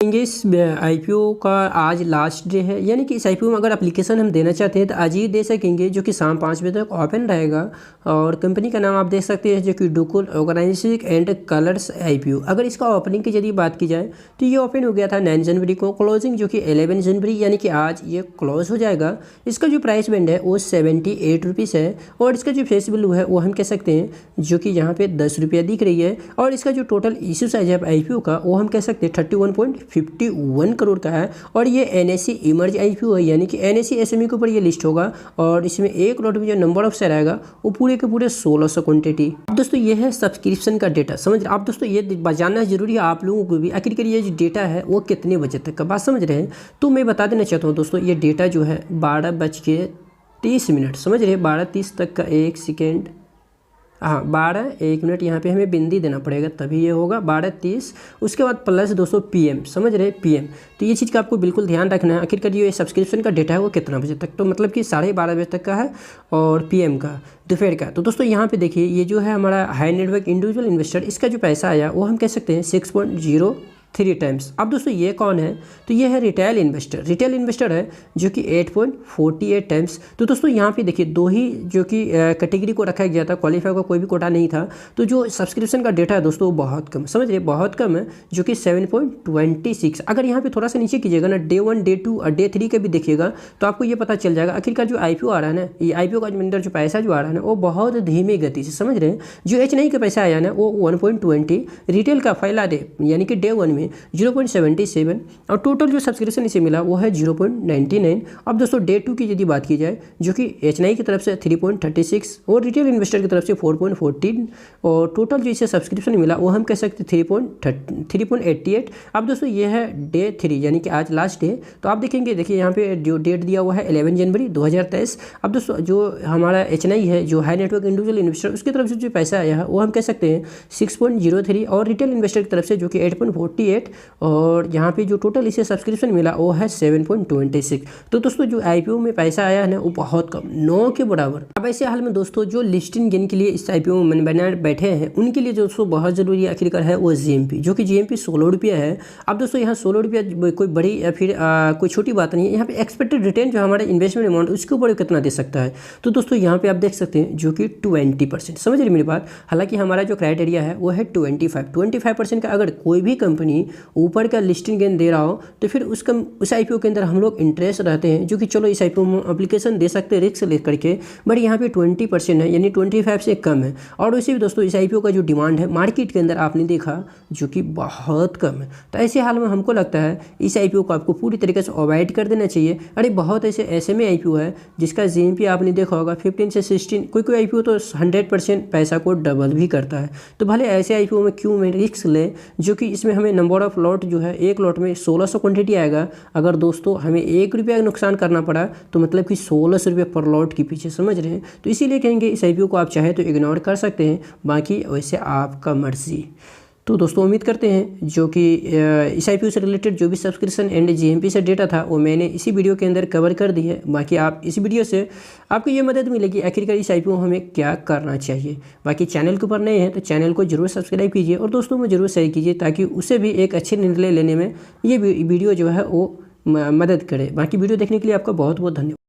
इस आईपीओ का आज लास्ट डे है, यानी कि इस आईपीओ में अगर एप्लीकेशन हम देना चाहते हैं तो आज ही दे सकेंगे, जो कि शाम 5 बजे तक ओपन रहेगा। और कंपनी का नाम आप देख सकते हैं, जो कि डुकुल ऑर्गेनाइजिंग एंड कलर्स आईपीओ। अगर इसका ओपनिंग की यदि बात की जाए तो ये ओपन हो गया था 9 जनवरी को, क्लोजिंग जो कि 11 जनवरी यानी कि आज ये क्लोज हो जाएगा। इसका जो प्राइस बैंड है वो 78 रुपीज़ है, और इसका जो फेस वैल्यू है वो हम कह सकते हैं जो कि यहाँ पे 10 रुपया दिख रही है। और इसका जो टोटल इशू साइज है आईपीओ का वो हम कह सकते हैं 31.51 करोड़ का है। और ये एनएससी इमर्ज आईपीओ है, यानी कि एनएससी एसएमई के ऊपर ये लिस्ट होगा। और इसमें एक लॉट में जो नंबर ऑफ शेयर आएगा वो पूरे के पूरे 1600 क्वांटिटी। अब दोस्तों ये है सब्सक्रिप्शन का डेटा, समझ रहे आप दोस्तों, ये जानना जरूरी है आप लोगों को भी, आखिरकार ये जो डेटा है वो कितने बजे तक का, बात समझ रहे हैं। तो मैं बता देना चाहता हूँ दोस्तों, ये डेटा जो है 12:30, समझ रहे हैं, 12:30 तक का, 1 सेकेंड, हाँ 12:01 यहाँ पे हमें बिंदी देना पड़ेगा तभी ये होगा 12:30। उसके बाद प्लस 200 PM, समझ रहे PM। तो ये चीज़ का आपको बिल्कुल ध्यान रखना है। आखिरकार ये सब्सक्रिप्शन का डेटा है वो कितना बजे तक, तो मतलब कि 12:30 बजे तक का है, और PM का दोपहर का। तो दोस्तों यहाँ पे देखिए, ये जो है हमारा हाई नेटवर्क इंडिविजुअल इन्वेस्टर, इसका जो पैसा आया वो हम कह सकते हैं 6.03 टाइम्स। अब दोस्तों ये कौन है, तो ये है रिटेल इन्वेस्टर है जो कि 8.48 टाइम्स। तो दोस्तों यहाँ पे देखिए दो ही जो कि कैटेगरी को रखा गया था, क्वालिफाई का कोई भी कोटा नहीं था। तो जो सब्सक्रिप्शन का डेटा है दोस्तों वो बहुत कम, समझ रहे बहुत कम है, जो कि 7.26। अगर यहाँ पे थोड़ा सा नीचे कीजिएगा ना, Day 1 Day 2 और Day 3 का भी देखिएगा तो आपको ये पता चल जाएगा। आखिरकार जो आईपीओ आ रहा है ना, ये आईपीओ का अंदर जो पैसा जो आ रहा है ना वो बहुत धीमी गति से, समझ रहे हैं। जो H9 का पैसा आया ना वो 1.20, रिटेल का पहला डे यानी कि Day 1 में 0.77, और टोटल जो सब्सक्रिप्शन इसे मिला वो है 0.99। अब दोस्तों Day 2 की यदि बात की जाए, जो कि H9 की तरफ से 3.36 और रिटेल इन्वेस्टर की तरफ से 4.14, और टोटल जो इसे सब्सक्रिप्शन मिला वो हम कह सकते 3.88। अब दोस्तों ये है Day 3 यानी कि आज लास्ट डे। तो आप देखेंगे, देखिए यहाँ पे जो डेट दिया हुआ है 11 जनवरी 2023। अब दोस्तों जो हमारा H9 है, जो हाई नेटवर्क इंडिविजुअल इन्वेस्टर, उसकी तरफ से जो पैसा आया है वो हम कह सकते हैं 6.03, और रिटेल इन्वेस्टर की तरफ से जो कि 8.48, और यहाँ पे जो टोटल इसे सब्सक्रिप्शन मिला वो है 7.26। तो दोस्तों जो आईपीओ में पैसा आया है ना वो बहुत कम, 9 के बराबर। अब ऐसे हाल में दोस्तों जो लिस्टिंग गेन के लिए इस आईपीओ में बना बैठे हैं उनके लिए दोस्तों बहुत ज़रूरी आखिरकार है वो जीएमपी, जो कि जीएमपी 16 रुपया है। अब दोस्तों यहाँ 16 रुपया कोई बड़ी या फिर कोई छोटी बात नहीं है। यहाँ पे एक्सपेक्टेड रिटर्न जो हमारा इन्वेस्टमेंट अमाउंट उसके ऊपर कितना दे सकता है, तो दोस्तों यहाँ पे आप देख सकते हैं जो कि 20%, समझ रहे मेरी बात। हालांकि हमारा जो क्राइटेरिया है वो है 25% का। अगर कोई भी कंपनी ऊपर का लिस्टिंग गेन दे रहा हो तो फिर उस आईपीओ के अंदर हम लोग इंटरेस्ट रहते हैं, जो कि चलो इस आईपीओ में एप्लीकेशन दे सकते हैं रिस्क लेकर के, बट यहाँ पे 20% है, यानी 25 से कम है। और वैसे भी दोस्तों इस आईपीओ का जो डिमांड है मार्केट के अंदर आपने देखा जो कि बहुत कम है। तो ऐसे हाल में हमको लगता है इस आईपीओ को आपको पूरी तरीके से अवॉइड कर देना चाहिए। अरे बहुत ऐसे एसएमए आईपीओ है जिसका जीएमपी आपने देखा होगा 15 से 16, कोई आईपीओ तो 100% पैसा को डबल भी करता है। तो भले ऐसे आईपीओ में क्यों में रिस्क ले, जो कि इसमें हमें नंबर ऑफ लॉट जो है, एक लॉट में 1600 क्वांटिटी आएगा। अगर दोस्तों हमें 1 रुपया का नुकसान करना पड़ा तो मतलब कि 1600 रुपये पर लॉट के पीछे, समझ रहे हैं। तो इसीलिए कहेंगे इस आईपीओ को आप चाहे तो इग्नोर कर सकते हैं, बाकी वैसे आपका मर्जी। तो दोस्तों उम्मीद करते हैं जो कि इस आईपीओ से रिलेटेड जो भी सब्सक्रिप्शन एंड जीएमपी से डेटा था वो मैंने इसी वीडियो के अंदर कवर कर दी है। बाकी आप इस वीडियो से आपको ये मदद मिलेगी आखिरकार इस आईपीओ हमें क्या करना चाहिए। बाकी चैनल के ऊपर नए हैं तो चैनल को जरूर सब्सक्राइब कीजिए और दोस्तों में जरूर शेयर कीजिए, ताकि उसे भी एक अच्छे निर्णय लेने में ये वीडियो जो है वो मदद करे। बाकी वीडियो देखने के लिए आपका बहुत बहुत धन्यवाद।